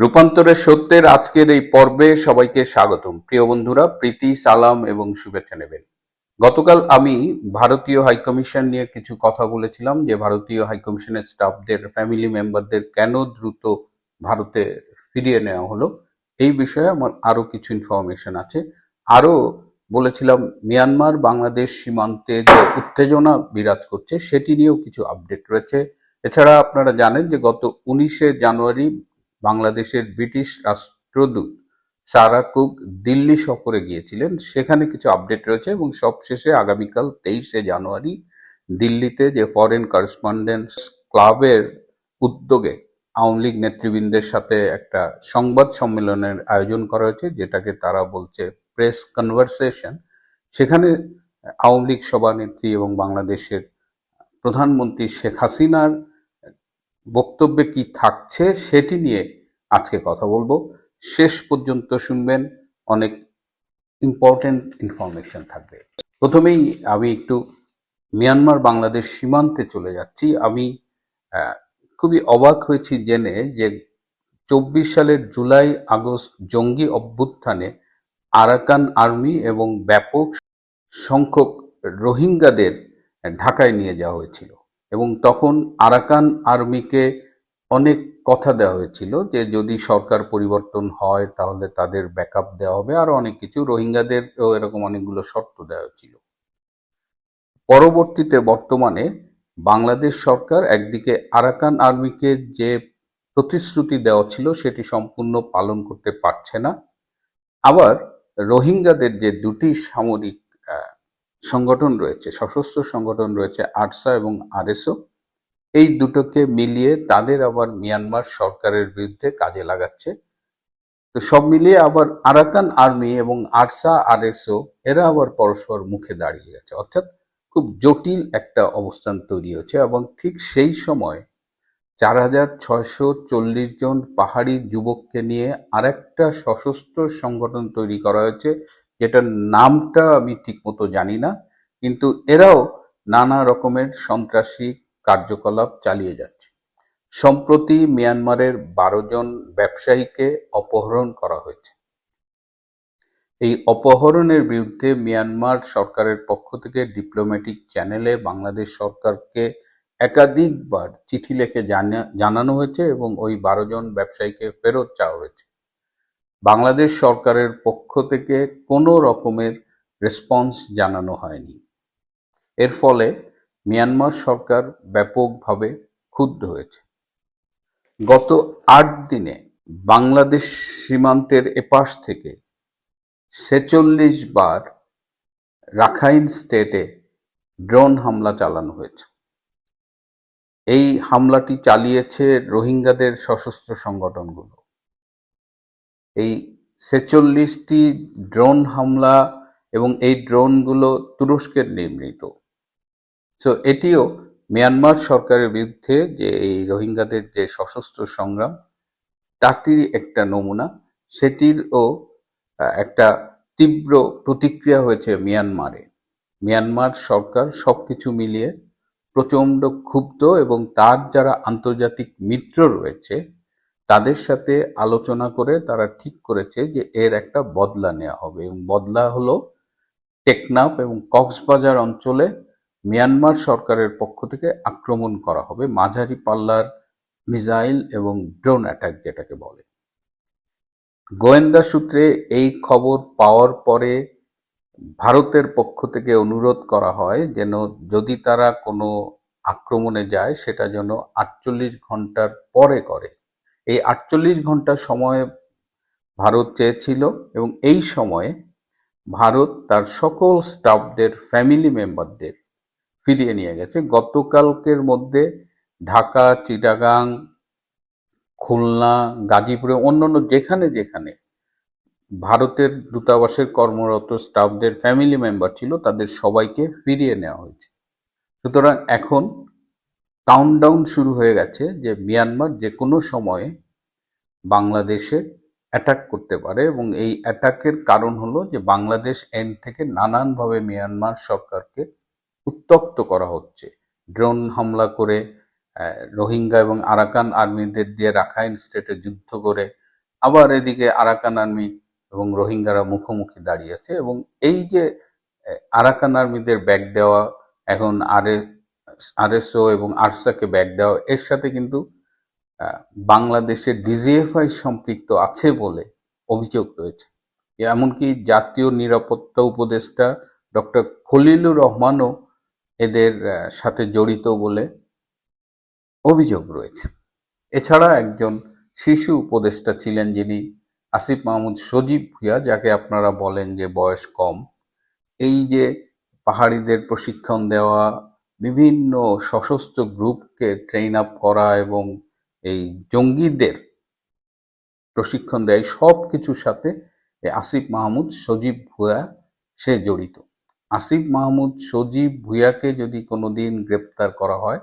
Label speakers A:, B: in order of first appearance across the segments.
A: রূপান্তরের সত্যের আজকের এই পর্বে সবাইকে স্বাগতম। প্রিয় বন্ধুরা, প্রীতি, সালাম এবং শুভেচ্ছা নেবেন। গতকাল আমি ভারতীয় হাইকমিশন নিয়ে কিছু কথা বলেছিলাম যে ভারতীয় হাইকমিশনের স্টাফদের ফ্যামিলি মেম্বারদের কেন দ্রুত ভারতে ফিরিয়ে নেওয়া হলো। এই বিষয়ে আমার আরো কিছু ইনফরমেশন আছে। আরো বলেছিলাম মিয়ানমার বাংলাদেশ সীমান্তে যে উত্তেজনা বিরাজ করছে সেটি নিয়েও কিছু আপডেট রয়েছে। এছাড়া আপনারা জানেন যে গত 19শে জানুয়ারি বাংলাদেশের ব্রিটিশ রাষ্ট্রদূত সারা কুক দিল্লি সফরে গিয়েছিলেন, সেখানে কিছু আপডেট রয়েছে এবং সবশেষে আগামীকাল 23শে জানুয়ারি দিল্লিতে যে ফরেন করেসপন্ডেন্টস ক্লাবের উদ্যোগে আওয়ামী লীগ নেতৃবৃন্দের সাথে একটা সংবাদ সম্মেলনের আয়োজন করা হয়েছে, যেটাকে তারা বলছে প্রেস কনভারসেশন। সেখানে আওয়ামী লীগ সভানেত্রী এবং বাংলাদেশের প্রধানমন্ত্রী শেখ হাসিনার বক্তব্যে কি থাকছে সেটি নিয়ে আজকে কথা বলবো। শেষ পর্যন্ত শুনবেন, অনেক ইম্পর্টেন্ট ইনফরমেশন থাকবে। প্রথমেই আমি একটু মিয়ানমার বাংলাদেশ সীমান্তে চলে যাচ্ছি। আমি খুবই অবাক হয়েছি জেনে যে 24 সালের জুলাই আগস্ট জঙ্গি অভ্যুত্থানে আরাকান আর্মি এবং ব্যাপক সংখ্যক রোহিঙ্গাদের ঢাকায় নিয়ে যাওয়া হয়েছিল এবং তখন আরাকান আর্মিকে অনেক কথা দেওয়া হয়েছিল যে যদি সরকার পরিবর্তন হয় তাহলে তাদের ব্যাকআপ দেওয়া হবে, আরো অনেক কিছু, রোহিঙ্গাদেরও এরকম অনেকগুলো শর্ত দেওয়া হয়েছিল। পরবর্তীতে বর্তমানে বাংলাদেশ সরকার একদিকে আরাকান আর্মিকে যে প্রতিশ্রুতি দেওয়া ছিল সেটি সম্পূর্ণ পালন করতে পারছে না, আবার রোহিঙ্গাদের যে দুটি সামরিক সংগঠন রয়েছে, সশস্ত্র সংগঠন রয়েছে, আরসা এবং আরএসও, এই দুটোকে মিলিয়ে তাদের আবার মিয়ানমার সরকারের বিরুদ্ধে কাজে লাগাচ্ছে। তো সব মিলিয়ে আবার আরাকান আর্মি এবং আরসা আরএসও এরা আবার পরস্পর মুখে দাঁড়িয়ে গেছে, অর্থাৎ খুব জটিল একটা অবস্থান তৈরি হয়েছে। এবং ঠিক সেই সময় 4640 জন পাহাড়ি যুবককে নিয়ে আরেকটা সশস্ত্র সংগঠন তৈরি করা হয়েছে, যেটার নামটা আমি ঠিকমতো জানি না, কিন্তু এরাও নানা রকমের সন্ত্রাসী কার্যকলাপ চালিয়ে যাচ্ছে। সম্প্রতি মিয়ানমারের 12 জন ব্যবসায়ীকে অপহরণ করা হয়েছে। এই অপহরণের বিরুদ্ধে মিয়ানমার সরকারের পক্ষ থেকে ডিপ্লোম্যাটিক চ্যানেলে বাংলাদেশ সরকারকে একাধিকবার চিঠি লিখে জানানো হয়েছে এবং ওই 12 জন ব্যবসায়ীকে ফেরত চাওয়া হয়েছে। বাংলাদেশ সরকারের পক্ষ থেকে কোনো রকমের রেসপন্স জানানো হয়নি। এর ফলে মিয়ানমার সরকার ব্যাপকভাবে ক্ষুব্ধ হয়েছে। গত 8 দিনে বাংলাদেশ সীমান্তের এপাশ থেকে 46 বার রাখাইন স্টেটে ড্রোন হামলা চালানো হয়েছে। এই হামলাটি চালিয়েছে রোহিঙ্গাদের সশস্ত্র সংগঠনগুলো। এই 46টি ড্রোন হামলা এবং এই ড্রোনগুলো তুরস্কের নির্মিত। সো এটিও মিয়ানমার সরকারের বিরুদ্ধে যে এই রোহিঙ্গাদের যে সশস্ত্র সংগ্রাম তারই একটা নমুনা, সেটিরও একটা তীব্র প্রতিক্রিয়া হয়েছে মিয়ানমারে। মিয়ানমার সরকার সবকিছু মিলিয়ে প্রচণ্ড ক্ষুব্ধ এবং তার যারা আন্তর্জাতিক মিত্র রয়েছে তাদের সাথে আলোচনা করে তারা ঠিক করেছে যে এর একটা বদলা নেওয়া হবে, এবং বদলা হলো টেকনাফ এবং কক্সবাজার অঞ্চলে মিয়ানমার সরকারের পক্ষ থেকে আক্রমণ করা হবে, মাঝারি পাল্লার মিসাইল এবং ড্রোন অ্যাটাক যেটাকে বলে। গোয়েন্দা সূত্রে এই খবর পাওয়ার পরে ভারতের পক্ষ থেকে অনুরোধ করা হয় যেন যদি তারা কোনো আক্রমণে যায় সেটা যেন 48 ঘন্টার পরে করে। এই 48 ঘন্টা সময় ভারত চেয়েছিল এবং এই সময়ে ভারত তার সকল স্টাফদের ফ্যামিলি মেম্বারদের ফিরিয়ে নিয়ে গেছে। গতকালকের মধ্যে ঢাকা, চিটাগাং, খুলনা, গাজীপুরে অন্যান্য যেখানে যেখানে ভারতের দূতাবাসের কর্মরত স্টাফদের ফ্যামিলি মেম্বার ছিল তাদের সবাইকে ফিরিয়ে নেওয়া হয়েছে। সুতরাং এখন কাউন্টডাউন শুরু হয়ে গেছে যে মিয়ানমার যে কোনো সময়ে বাংলাদেশে অ্যাটাক করতে পারে, এবং এই অ্যাটাকের কারণ হলো যে বাংলাদেশ এন্ড থেকে নানানভাবে মিয়ানমার সরকারকে উত্ত্যক্ত করা হচ্ছে। ড্রোন হামলা করে, রোহিঙ্গা এবং আরাকান আর্মিদের দিয়ে রাখাইন স্টেটে যুদ্ধ করে, আবার এদিকে আরাকান আর্মি এবং রোহিঙ্গারা মুখোমুখি দাঁড়িয়েছে, এবং এই যে আরাকান আর্মিদের ব্যাক দেওয়া, এখন আরএসও এবং আরসাকে ব্যাক দেওয়া, এর সাথে কিন্তু বাংলাদেশের ডিজিএফআই সম্পৃক্ত আছে বলে অভিযোগ রয়েছে। এমনকি জাতীয় নিরাপত্তা উপদেষ্টা ডক্টর খলিলুর রহমানও এদের সাথে জড়িত বলে অভিযোগ রয়েছে। এছাড়া একজন শিশু উপদেষ্টা ছিলেন যিনি আসিফ মাহমুদ সজীব ভুঁইয়া, যাকে আপনারা বলেন যে বয়স কম। এই যে পাহাড়িদের প্রশিক্ষণ দেওয়া, বিভিন্ন সশস্ত্র গ্রুপকে ট্রেন আপ করা এবং এই জঙ্গিদের প্রশিক্ষণ দেয়, সব কিছুর সাথে আসিফ মাহমুদ সজীব ভুঁইয়া সে জড়িত। আসিফ মাহমুদ সজীব ভুঁইয়াকে যদি কোনোদিন গ্রেপ্তার করা হয়,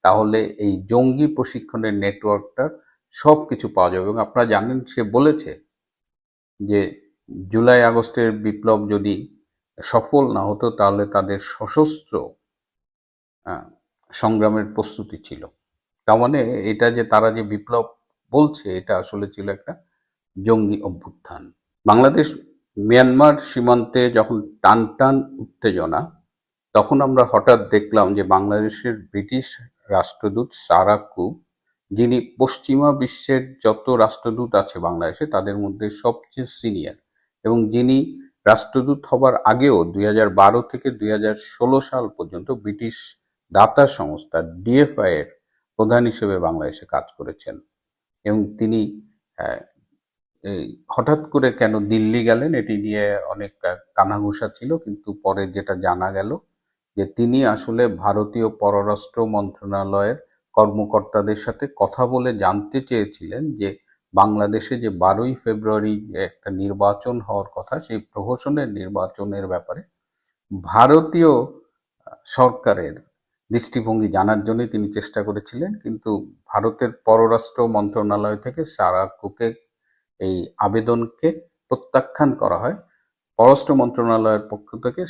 A: তাহলে এই জঙ্গি প্রশিক্ষণের নেটওয়ার্কটার সব কিছু পাওয়া যাবে। এবং আপনারা জানেন, সে বলেছে যে জুলাই আগস্টের বিপ্লব যদি সফল না হতো, তাহলে তাদের সশস্ত্র সংগ্রামের প্রস্তুতি ছিল। তার মানে এটা যে তারা যে বিপ্লব বলছে, এটা আসলে ছিল একটা জঙ্গি অভ্যুত্থান। বাংলাদেশ মিয়ানমার সীমান্তে যখন টান টান উত্তেজনা, তখন আমরা হঠাৎ দেখলাম যে বাংলাদেশের ব্রিটিশ রাষ্ট্রদূত সারা কুক, যিনি পশ্চিমা বিশ্বের যত রাষ্ট্রদূত আছে বাংলাদেশে তাদের মধ্যে সবচেয়ে সিনিয়র, এবং যিনি রাষ্ট্রদূত হবার আগেও 2012 থেকে 2016 সাল পর্যন্ত ব্রিটিশ দাতা সংস্থা ডিএফআই এর প্রধান হিসেবে বাংলাদেশে কাজ করেছেন। এবং তিনি এই হঠাৎ করে কেন দিল্লি গেলেন, এটি নিয়ে অনেক কানাঘুষা ছিল, কিন্তু পরে যেটা জানা গেল যে তিনি আসলে ভারতীয় পররাষ্ট্র মন্ত্রণালয়ের কর্মকর্তাদের সাথে কথা বলে জানতে চেয়েছিলেন যে বাংলাদেশে যে 12ই ফেব্রুয়ারি একটা নির্বাচন হওয়ার কথা, সেই প্রহসনের নির্বাচনের ব্যাপারে ভারতীয় সরকারের দৃষ্টিভঙ্গি জানার জন্য তিনি চেষ্টা করেছিলেন। কিন্তু ভারতের পররাষ্ট্র মন্ত্রণালয় থেকে সারা কুকের এই আবেদনকে প্রত্যাখ্যান করা হয়। পররাষ্ট্র মন্ত্রণালয়ের পক্ষ থেকে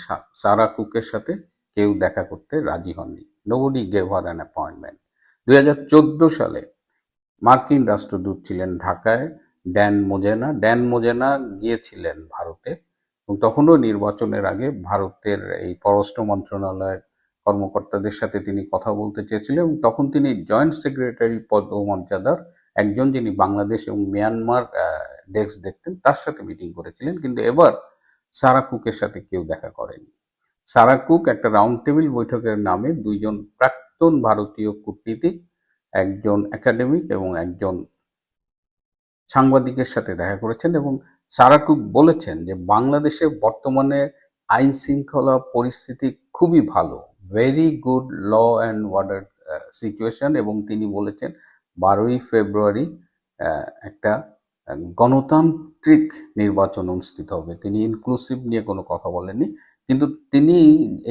A: সারা কুকের সাথে কেউ দেখা করতে রাজি হননি। Nobody gave her an appointment. 2014 সালে মার্কিন রাষ্ট্রদূত ছিলেন ঢাকায় ড্যান মোজেনা গিয়েছিলেন ভারতে, এবং তখনও নির্বাচনের আগে ভারতের এই পররাষ্ট্র মন্ত্রণালয়ের কর্মকর্তাদের সাথে তিনি কথা বলতে চেয়েছিলেন, এবং তখন তিনি জয়েন্ট সেক্রেটারি পদমর্যাদার একজন, যিনি বাংলাদেশ এবং মিয়ানমার ডেস্ক দেখতেন, তার সাথে মিটিং করেছিলেন। কিন্তু এবার সারা কুকের সাথে কেউ দেখা করেনি। সারা কুক একটা রাউন্ড টেবিল বৈঠকের নামে দুইজন প্রাক্তন ভারতীয় কূটনীতিক, একজন একাডেমিক এবং একজন সাংবাদিকের সাথে দেখা করেছেন, এবং সারা কুক বলেছেন যে বাংলাদেশে বর্তমানে আইন শৃঙ্খলা পরিস্থিতি খুবই ভালো, very good law and order situation, এবং তিনি বলেছেন 12ই ফেব্রুয়ারি একটা গণতান্ত্রিক নির্বাচন অনুষ্ঠিত হবে। তিনি ইনক্লুসিভ নিয়ে কোনো কথা বলেননি, কিন্তু তিনি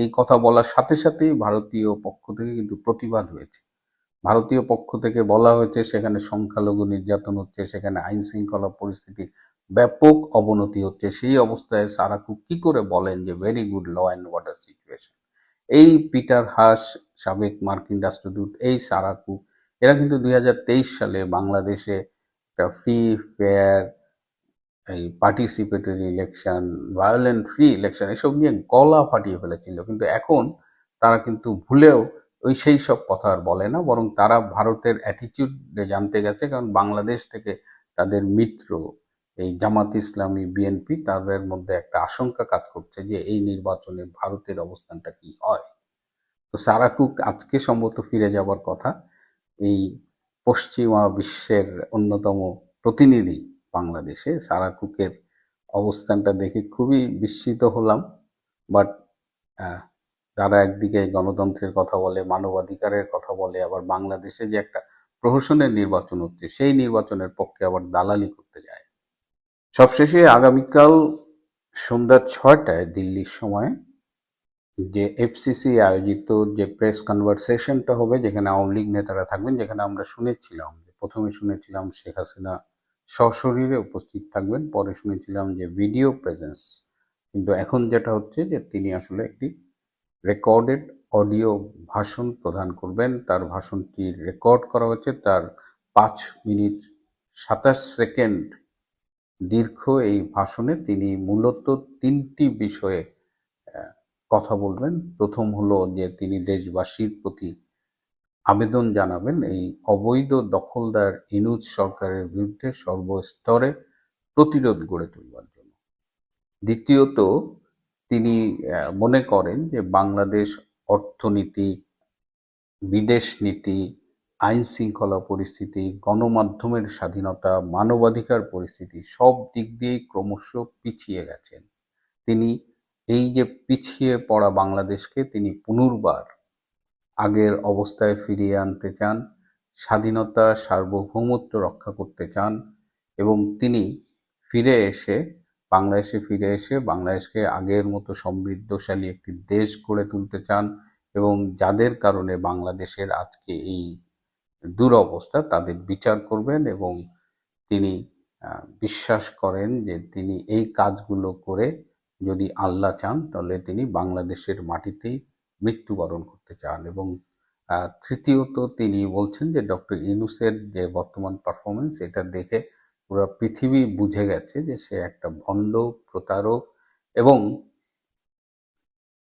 A: এই কথা বলার সাথে সাথেই ভারতীয় পক্ষ থেকে কিন্তু প্রতিবাদ হয়েছে। ভারতীয় পক্ষ থেকে বলা হয়েছে সেখানে সংখ্যালঘু নির্যাতন হচ্ছে, সেখানে আইন শৃঙ্খলা পরিস্থিতির ব্যাপক অবনতি হচ্ছে। সেই অবস্থায় সারা কুক কি করে বলেন যে very good law and order situation? এই পিটার হাস, সাবেক মার্কিন রাষ্ট্রদূত, এই সারা কুক, এরা কিন্তু 2023 সালে বাংলাদেশে একটা ফ্রি ফেয়ার, এই participatory election, violent free election, এসব নিয়ে গলা ফাটিয়ে ফেলেছিল। কিন্তু এখন তারা কিন্তু ভুলেও সেই সব কথা আর বলে না, বরং তারা ভারতের অ্যাটিটিউড জানতে গেছে। কারণ বাংলাদেশ থেকে তাদের মিত্র এই জামাত ইসলামী, বিএনপি, তাদের মধ্যে একটা আশঙ্কা কাজ করছে যে এই নির্বাচনে ভারতের অবস্থানটা কি হয়। তো সারা কুক আজকে সম্ভবত ফিরে যাবার কথা। এই পশ্চিমা বিশ্বের অন্যতম প্রতিনিধি বাংলাদেশে সারা কুকের অবস্থানটা দেখে খুবই বিস্মিত হলাম। বাট তারা একদিকে গণতন্ত্রের কথা বলে, মানবাধিকারের কথা বলে, আবার বাংলাদেশে যে একটা প্রহসনের নির্বাচন হচ্ছে সেই নির্বাচনের পক্ষে আবার দালালি করতে যায়। সবশেষে আগামীকাল সন্ধ্যা 6টায় দিল্লির সময় যে এফসিসি আয়োজিত যে প্রেস কনভারসেশনটা হবে, যেখানে আওয়ামী লীগ নেতারা থাকবেন, যেখানে আমরা প্রথমে শুনেছিলাম শেখ হাসিনা সশরীরে উপস্থিত থাকবেন, পরে শুনেছিলাম যে ভিডিও প্রেজেন্স, কিন্তু এখন যেটা হচ্ছে যে তিনি আসলে একটি রেকর্ডেড অডিও ভাষণ প্রদান করবেন। তার ভাষণটি রেকর্ড করা হচ্ছে, তার 5 মিনিট 27 সেকেন্ড দীর্ঘ এই ভাষণে তিনি মূলত ৩টি বিষয়ে কথা বলবেন। প্রথম হলো যে তিনি দেশবাসীর প্রতি আবেদন জানাবেন এই অবৈধ দখলদার ইনুজ সরকারের বিরুদ্ধে সর্বস্তরে প্রতিরোধ গড়ে তুলবার জন্য। দ্বিতীয়ত, তিনি মনে করেন যে বাংলাদেশ অর্থনীতি, বিদেশ নীতি, আইন শৃঙ্খলা পরিস্থিতি, গণমাধ্যমের স্বাধীনতা, মানবাধিকার পরিস্থিতি সব দিক দিয়েই ক্রমশ পিছিয়ে গেছেন। তিনি এই যে পিছিয়ে পড়া বাংলাদেশকে তিনি পুনর্বার আগের অবস্থায় ফিরিয়ে আনতে চান, স্বাধীনতা সার্বভৌমত্ব রক্ষা করতে চান এবং তিনি ফিরে এসে বাংলাদেশকে আগের মতো সমৃদ্ধশালী একটি দেশ গড়ে তুলতে চান এবং যাদের কারণে বাংলাদেশের আজকে এই দুরবস্থা তাদের বিচার করবেন এবং তিনি বিশ্বাস করেন যে তিনি এই কাজগুলো করে যদি আল্লাহ চান তাহলে তিনি বাংলাদেশের মাটিতেই মৃত্যুবরণ করতে চান। এবং তৃতীয়ত, তিনি বলছেন যে ডক্টর ইউনূসের যে বর্তমান পারফরমেন্স এটা দেখে পুরো পৃথিবী বুঝে গেছে যে সে একটা ভণ্ড, প্রতারক এবং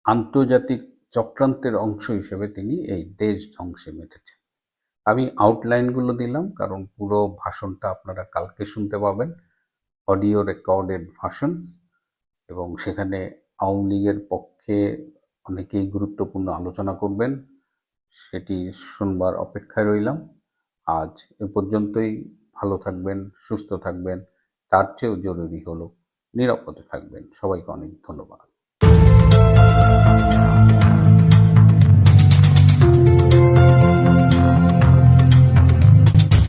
A: আন্তর্জাতিক চক্রান্তের অংশ হিসেবে তিনি এই দেশ ধ্বংসে মেতেছেন। আমি আউটলাইনগুলো দিলাম কারণ পুরো ভাষণটা আপনারা কালকে শুনতে পাবেন, অডিও রেকর্ডেড ভাষণ, এবং সেখানে আওয়ামী লীগের পক্ষে অনেকেই গুরুত্বপূর্ণ আলোচনা করবেন, সেটি শুনবার অপেক্ষায় রইলাম। আজ এ পর্যন্তই। ভালো থাকবেন, সুস্থ থাকবেন, তার চেয়েও জরুরি হলো নিরাপদে থাকবেন। সবাইকে অনেক ধন্যবাদ।